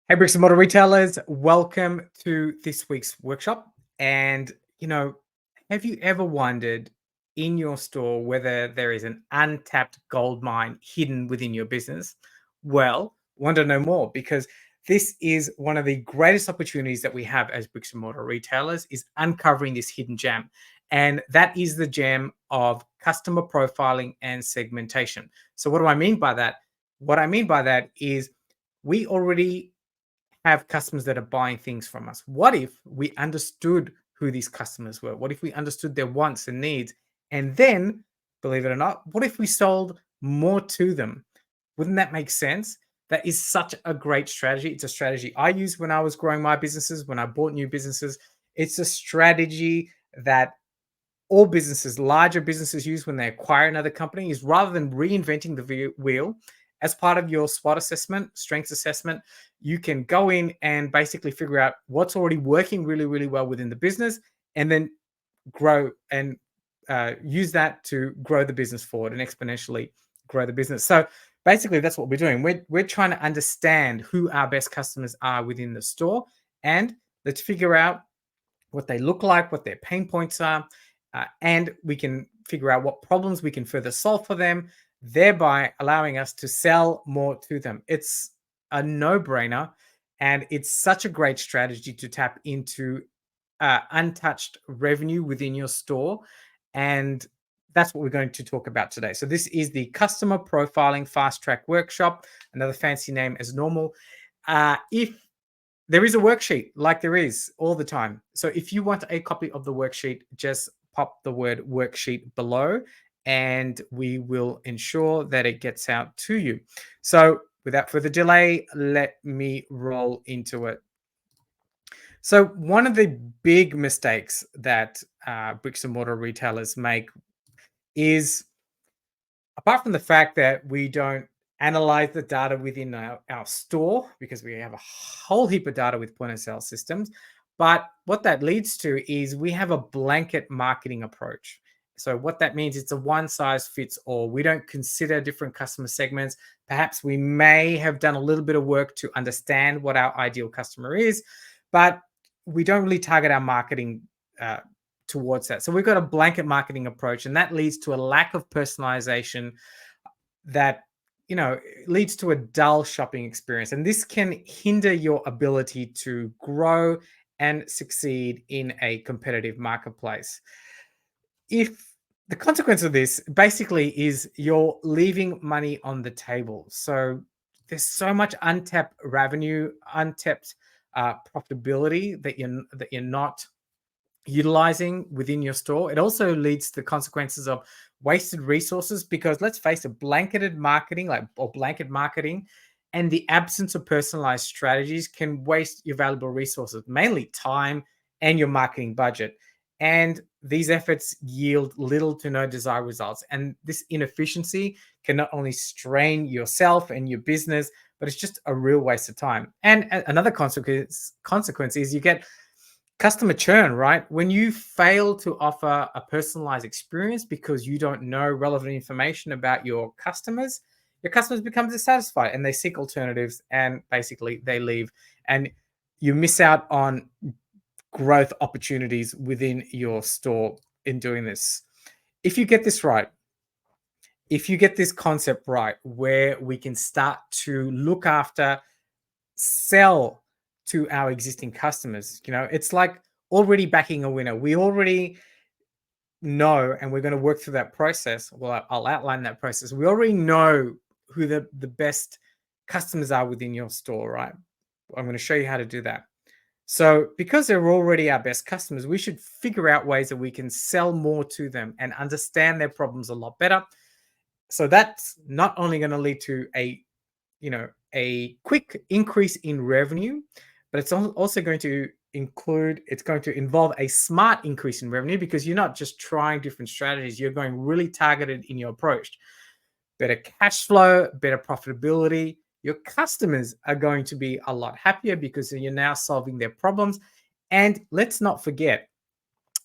Hey, bricks and mortar retailers, welcome to this week's workshop. And, have you ever wondered in your store whether there is an untapped gold mine hidden within your business? Well, want to know more because this is one of the greatest opportunities that we have as bricks and mortar retailers is uncovering this hidden gem. And that is the gem of customer profiling and segmentation. So what do I mean by that? What I mean by that is we already have customers that are buying things from us. What if we understood who these customers were? What if we understood their wants and needs? And then, believe it or not, what if we sold more to them? Wouldn't that make sense? That is such a great strategy. It's a strategy I used when I was growing my businesses, when I bought new businesses. It's a strategy that all businesses, larger businesses use when they acquire another company is rather than reinventing the wheel, as part of your SWOT assessment, strengths assessment, you can go in and basically figure out what's already working really, really well within the business and then grow and use that to grow the business forward and exponentially grow the business. So basically, that's what we're doing. We're trying to understand who our best customers are within the store and let's figure out what they look like, what their pain points are, and we can figure out what problems we can further solve for them, thereby allowing us to sell more to them. It's a no-brainer, and it's such a great strategy to tap into untouched revenue within your store. And that's what we're going to talk about today. So this is the Customer Profiling Fast Track Workshop, another fancy name as normal. If there is a worksheet like there is all the time. So if you want a copy of the worksheet, just pop the word worksheet below and we will ensure that it gets out to you. So without further delay, let me roll into it. So one of the big mistakes that bricks and mortar retailers make is, apart from the fact that we don't analyze the data within our store because we have a whole heap of data with point of sale systems. But what that leads to is we have a blanket marketing approach. So what that means, it's a one size fits all. We don't consider different customer segments. Perhaps we may have done a little bit of work to understand what our ideal customer is, but we don't really target our marketing towards that. So we've got a blanket marketing approach, and that leads to a lack of personalization that leads to a dull shopping experience, and this can hinder your ability to grow and succeed in a competitive marketplace. If the consequence of this basically is you're leaving money on the table, so there's so much untapped revenue, untapped profitability that you're not utilizing within your store. It also leads to the consequences of wasted resources because, let's face it, blanket marketing and the absence of personalized strategies can waste your valuable resources, mainly time and your marketing budget. And these efforts yield little to no desired results. And this inefficiency can not only strain yourself and your business, but it's just a real waste of time. And another consequence is you get customer churn, right? When you fail to offer a personalized experience because you don't know relevant information about your customers become dissatisfied and they seek alternatives and basically they leave, and you miss out on growth opportunities within your store in doing this. If you get this right, if you get this concept right, where we can start to look after, sell to our existing customers, it's like already backing a winner. We already know, and we're going to work through that process. Well, I'll outline that process. We already know who the best customers are within your store, right? I'm going to show you how to do that. So because they're already our best customers, we should figure out ways that we can sell more to them and understand their problems a lot better. So that's not only going to lead to a quick increase in revenue, but it's also going to involve a smart increase in revenue because you're not just trying different strategies, you're going really targeted in your approach. Better cash flow, better profitability. Your customers are going to be a lot happier because you're now solving their problems. And let's not forget,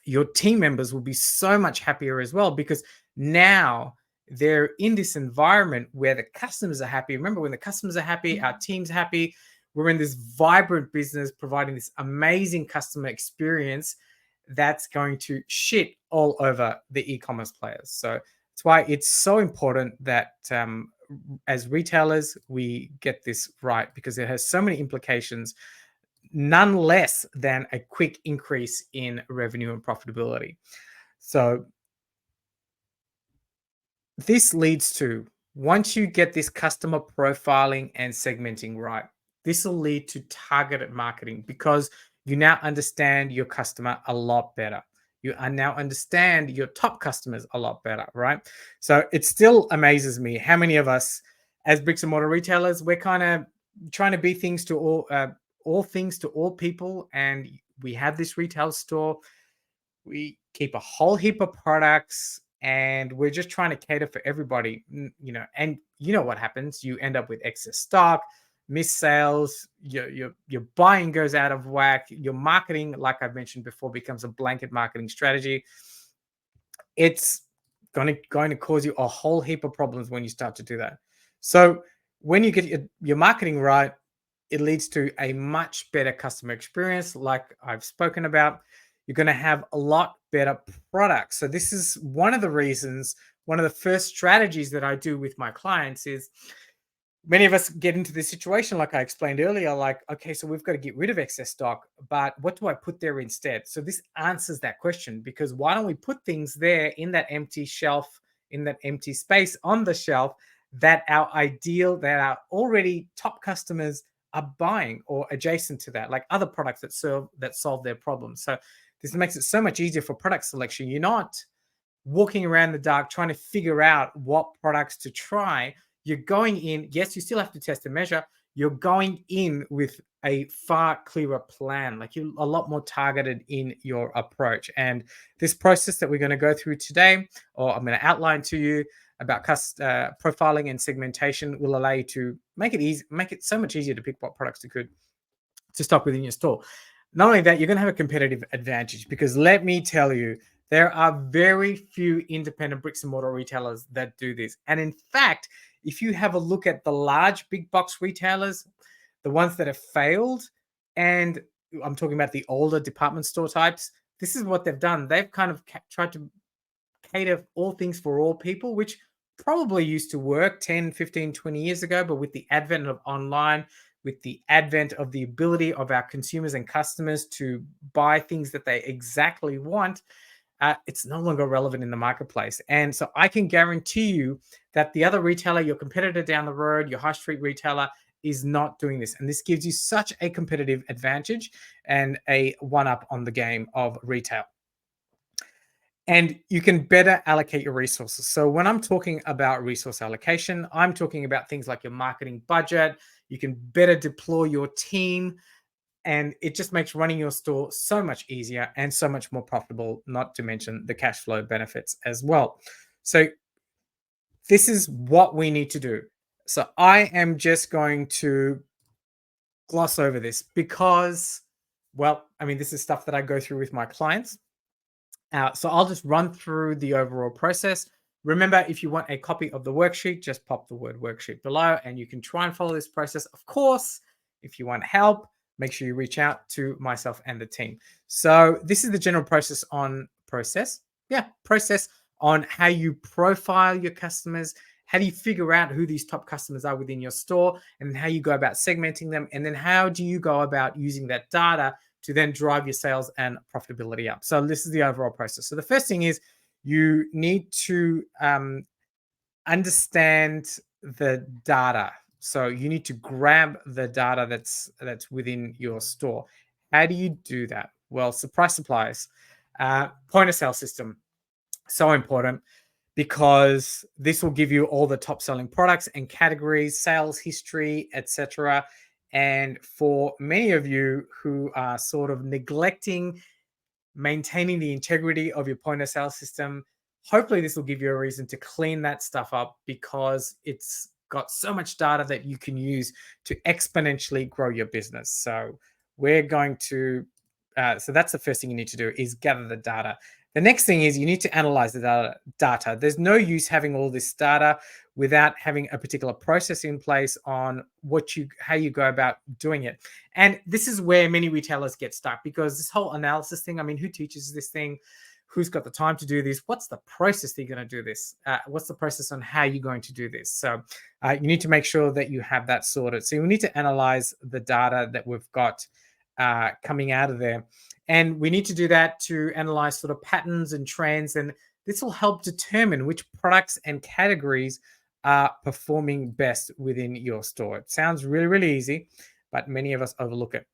your team members will be so much happier as well because now they're in this environment where the customers are happy. Remember, when the customers are happy, our team's happy. we're in this vibrant business providing this amazing customer experience that's going to shit all over the e-commerce players. So that's why it's so important that as retailers, we get this right, because it has so many implications, none less than a quick increase in revenue and profitability. So this leads to, once you get this customer profiling and segmenting right, this will lead to targeted marketing, because you now understand your customer a lot better. You now understand your top customers a lot better, right? So it still amazes me how many of us, as bricks and mortar retailers, we're kind of trying to be things to all things to all people, and we have this retail store, we keep a whole heap of products, and we're just trying to cater for everybody, and you know what happens, you end up with excess stock, missed sales, your buying goes out of whack, your marketing, like I've mentioned before, becomes a blanket marketing strategy. It's going to cause you a whole heap of problems when you start to do that. So when you get your marketing right, it leads to a much better customer experience, like I've spoken about. You're going to have a lot better products. So this is one of the reasons, one of the first strategies that I do with my clients is, many of us get into this situation, like I explained earlier, like, okay, so we've got to get rid of excess stock, but what do I put there instead? So this answers that question, because why don't we put things there in that empty shelf, in that empty space on the shelf, that our already top customers are buying, or adjacent to that, like other products that solve their problems. So this makes it so much easier for product selection. You're not walking around the dark trying to figure out what products to try. You're going in, yes, you still have to test and measure. You're going in with a far clearer plan. Like, you're a lot more targeted in your approach. And this process that we're going to go through today, or I'm going to outline to you about profiling and segmentation, will allow you to make it so much easier to pick what products to stock within your store. Not only that, you're going to have a competitive advantage, because let me tell you, there are very few independent bricks and mortar retailers that do this. And in fact, if you have a look at the large big box retailers, the ones that have failed, and I'm talking about the older department store types, this is what they've done. They've kind of tried to cater all things for all people, which probably used to work 10, 15, 20 years ago. But with the advent of online, with the advent of the ability of our consumers and customers to buy things that they exactly want, it's no longer relevant in the marketplace. And so I can guarantee you that the other retailer, your competitor down the road, your high street retailer, is not doing this. And this gives you such a competitive advantage and a one-up on the game of retail. And you can better allocate your resources. So when I'm talking about resource allocation, I'm talking about things like your marketing budget. You can better deploy your team, and it just makes running your store so much easier and so much more profitable, not to mention the cash flow benefits as well. So this is what we need to do. So I am just going to gloss over this because, well, I mean, this is stuff that I go through with my clients. So I'll just run through the overall process. Remember, if you want a copy of the worksheet, just pop the word worksheet below and you can try and follow this process. Of course, if you want help, make sure you reach out to myself and the team. So this is the general process on how you profile your customers. How do you figure out who these top customers are within your store, and how you go about segmenting them? And then how do you go about using that data to then drive your sales and profitability up? So this is the overall process. So the first thing is, you need to understand the data. So you need to grab the data that's within your store. How do you do that? Well, surprise, surprise, point of sale system. So important, because this will give you all the top selling products and categories, sales history, etc. And for many of you who are sort of neglecting maintaining the integrity of your point of sale system, hopefully this will give you a reason to clean that stuff up, because it's got so much data that you can use to exponentially grow your business. So we're going to, so that's the first thing you need to do, is gather the data. The next thing is you need to analyze the data. There's no use having all this data without having a particular process in place on how you go about doing it. And this is where many retailers get stuck, because this whole analysis thing, I mean, who teaches this thing? Who's got the time to do this? What's the process that you're going to do this? What's the process on how you're going to do this? So you need to make sure that you have that sorted. So you need to analyze the data that we've got coming out of there. And we need to do that to analyze sort of patterns and trends. And this will help determine which products and categories are performing best within your store. It sounds really, really easy, but many of us overlook it.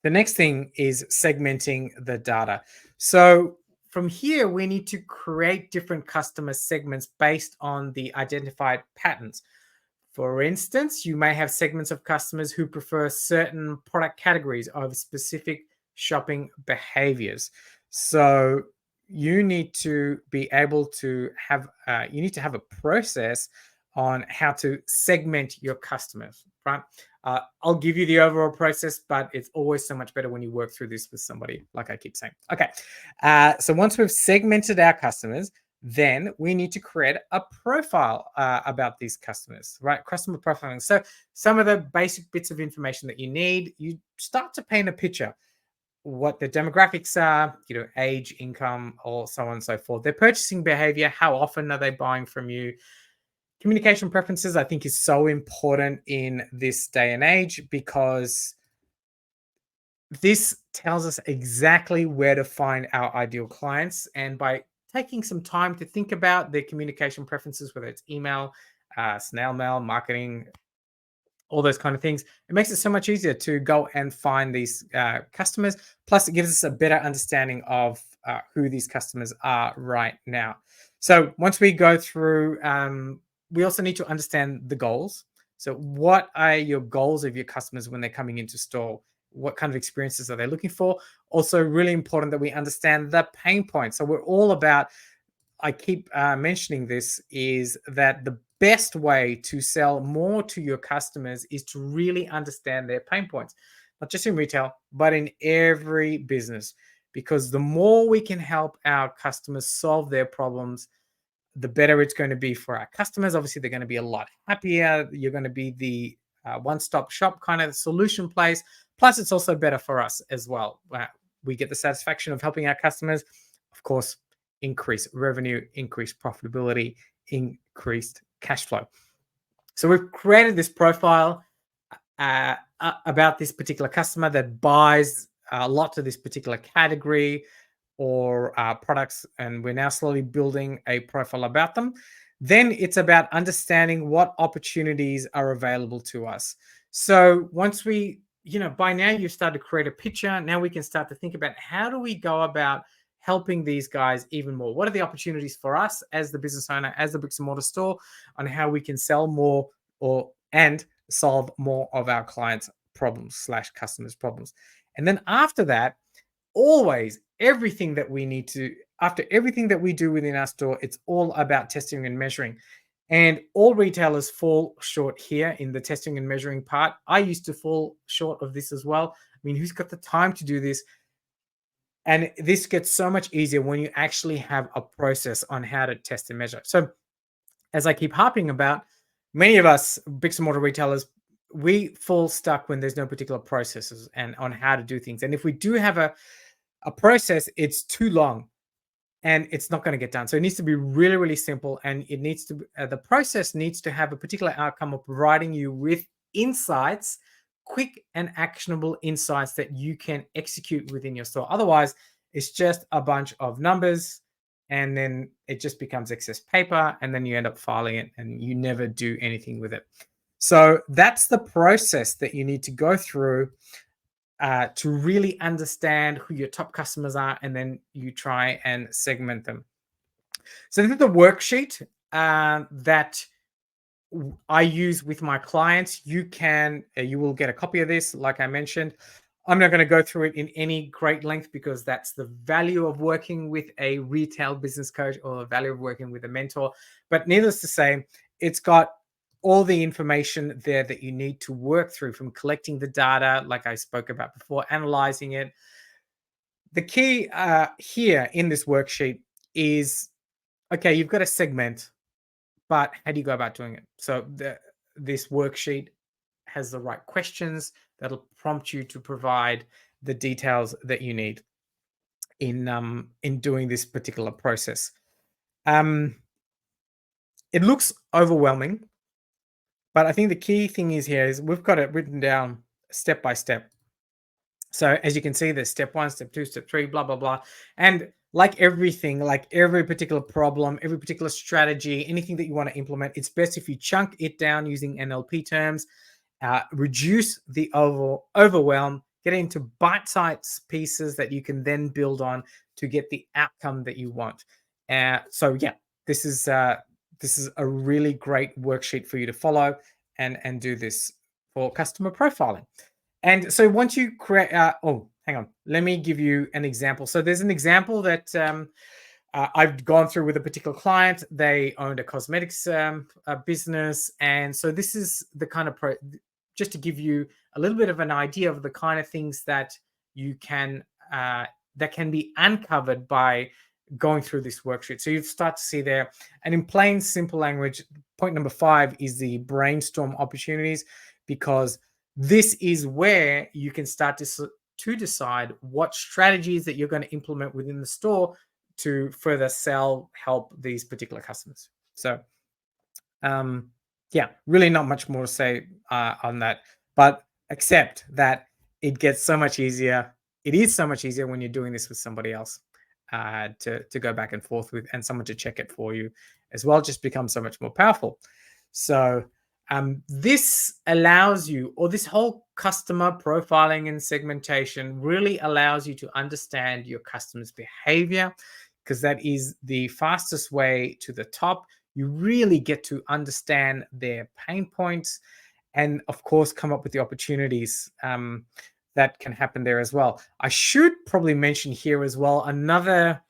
The next thing is segmenting the data. So from here, we need to create different customer segments based on the identified patterns. For instance, you may have segments of customers who prefer certain product categories over specific shopping behaviors. So you need to be able to have a process on how to segment your customers, right? I'll give you the overall process, but it's always so much better when you work through this with somebody, like I keep saying. Okay, so once we've segmented our customers, then we need to create a profile about these customers, right? Customer profiling. So some of the basic bits of information that you need, you start to paint a picture. What the demographics are, age, income, or so on and so forth. Their purchasing behavior, how often are they buying from you? Communication preferences, I think, is so important in this day and age, because this tells us exactly where to find our ideal clients. And by taking some time to think about their communication preferences, whether it's email, snail mail, marketing, all those kind of things, it makes it so much easier to go and find these customers. Plus, it gives us a better understanding of who these customers are right now. So once we go through, we also need to understand the goals. So what are your goals of your customers when they're coming into store? What kind of experiences are they looking for? Also, really important that we understand the pain points. So we're all about, I keep mentioning this, is that the best way to sell more to your customers is to really understand their pain points, not just in retail, but in every business. Because the more we can help our customers solve their problems, the better it's going to be for our customers. Obviously, they're going to be a lot happier. You're going to be the one-stop shop kind of solution place. Plus, it's also better for us as well. We get the satisfaction of helping our customers. Of course, increase revenue, increase profitability, increased cash flow. So we've created this profile about this particular customer that buys a lot of this particular category or products, and we're now slowly building a profile about them. Then it's about understanding what opportunities are available to us. So once we, by now you've started to create a picture. Now we can start to think about, how do we go about helping these guys even more? What are the opportunities for us as the business owner, as the bricks and mortar store, on how we can sell more and solve more of our clients' problems / customers' problems. And then after that, always everything that we need to, after everything that we do within our store, it's all about testing and measuring. And all retailers fall short here in the testing and measuring part. I used to fall short of this as well. I mean, who's got the time to do this? And this gets so much easier when you actually have a process on how to test and measure. So as I keep harping about, many of us bricks and mortar retailers, we fall stuck when there's no particular processes and on how to do things. And if we do have a process, it's too long and it's not going to get done. So it needs to be really, really simple. And it needs to, the process needs to have a particular outcome of providing you with insights, quick and actionable insights that you can execute within your store. Otherwise, it's just a bunch of numbers, and then it just becomes excess paper, and then you end up filing it and you never do anything with it. So that's the process that you need to go through to really understand who your top customers are, and then you try and segment them. So this is the worksheet that I use with my clients. You will get a copy of this, like I mentioned. I'm not going to go through it in any great length, because that's the value of working with a retail business coach, or the value of working with a mentor. But needless to say, it's got all the information there that you need to work through, from collecting the data, like I spoke about before, analyzing it, the key here in this worksheet is, okay, you've got a segment, but how do you go about doing it? So this worksheet has the right questions that'll prompt you to provide the details that you need in doing this particular process. Um, it looks overwhelming, but I think the key thing is here is we've got it written down step by step. So as you can see, there's step one, step two, step three, blah, blah, blah. And like everything, like every particular problem, every particular strategy, anything that you want to implement, it's best if you chunk it down using NLP terms, reduce the overwhelm, get it into bite-sized pieces that you can then build on to get the outcome that you want. So yeah, this is a really great worksheet for you to follow and do this for customer profiling. And so once you create, oh, hang on, let me give you an example. So there's an example that I've gone through with a particular client. They owned a cosmetics business. And so this is the kind of, just to give you a little bit of an idea of the kind of things that you can, that can be uncovered by going through this worksheet. So you start to see there, and in plain, simple language, point number 5 is the brainstorm opportunities, because this is where you can start to decide what strategies that you're going to implement within the store to further help these particular customers. So, yeah, really not much more to say on that, but except that it gets so much easier. It is so much easier when you're doing this with somebody else to go back and forth with, and someone to check it for you as well. Just becomes so much more powerful. So this allows you, or this whole customer profiling and segmentation really allows you to understand your customers' behavior, because that is the fastest way to the top. You really get to understand their pain points and, of course, come up with the opportunities that can happen there as well. I should probably mention here as well another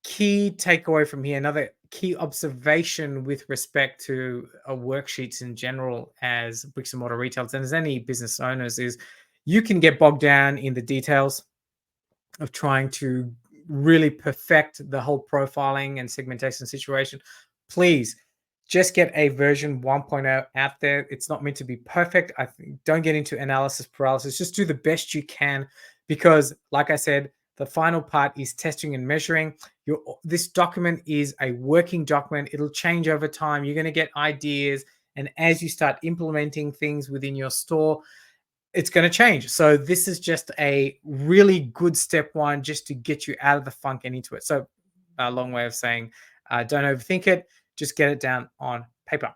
key takeaway from here, another key observation with respect to worksheets in general as bricks and mortar retailers and as any business owners, is you can get bogged down in the details of trying to really perfect the whole profiling and segmentation situation. Please just get a version 1.0 out there. It's not meant to be perfect. I think don't get into analysis paralysis. Just do the best you can, because like I said, the final part is testing and measuring. This document is a working document. It'll change over time. You're going to get ideas. And as you start implementing things within your store, it's going to change. So this is just a really good step one, just to get you out of the funk and into it. So a long way of saying, don't overthink it. Just get it down on paper.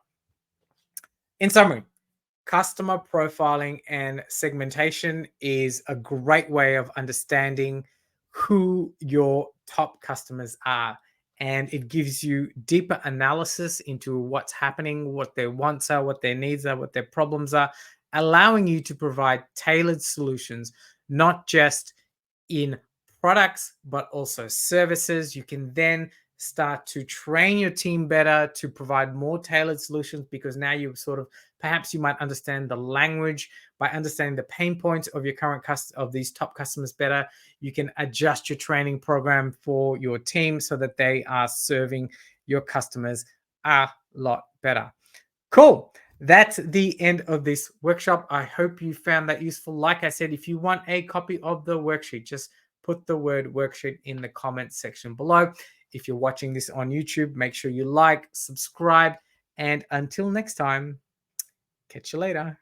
In summary, customer profiling and segmentation is a great way of understanding who your top customers are. And it gives you deeper analysis into what's happening, what their wants are, what their needs are, what their problems are, allowing you to provide tailored solutions, not just in products, but also services. You can then start to train your team better to provide more tailored solutions, because now you sort of, perhaps you might understand the language. By understanding the pain points of your current of these top customers better, you can adjust your training program for your team so that they are serving your customers a lot better. Cool. That's the end of this workshop. I hope you found that useful. Like I said, if you want a copy of the worksheet, just put the word worksheet in the comment section below. If you're watching this on YouTube, make sure you like, subscribe, and until next time, catch you later.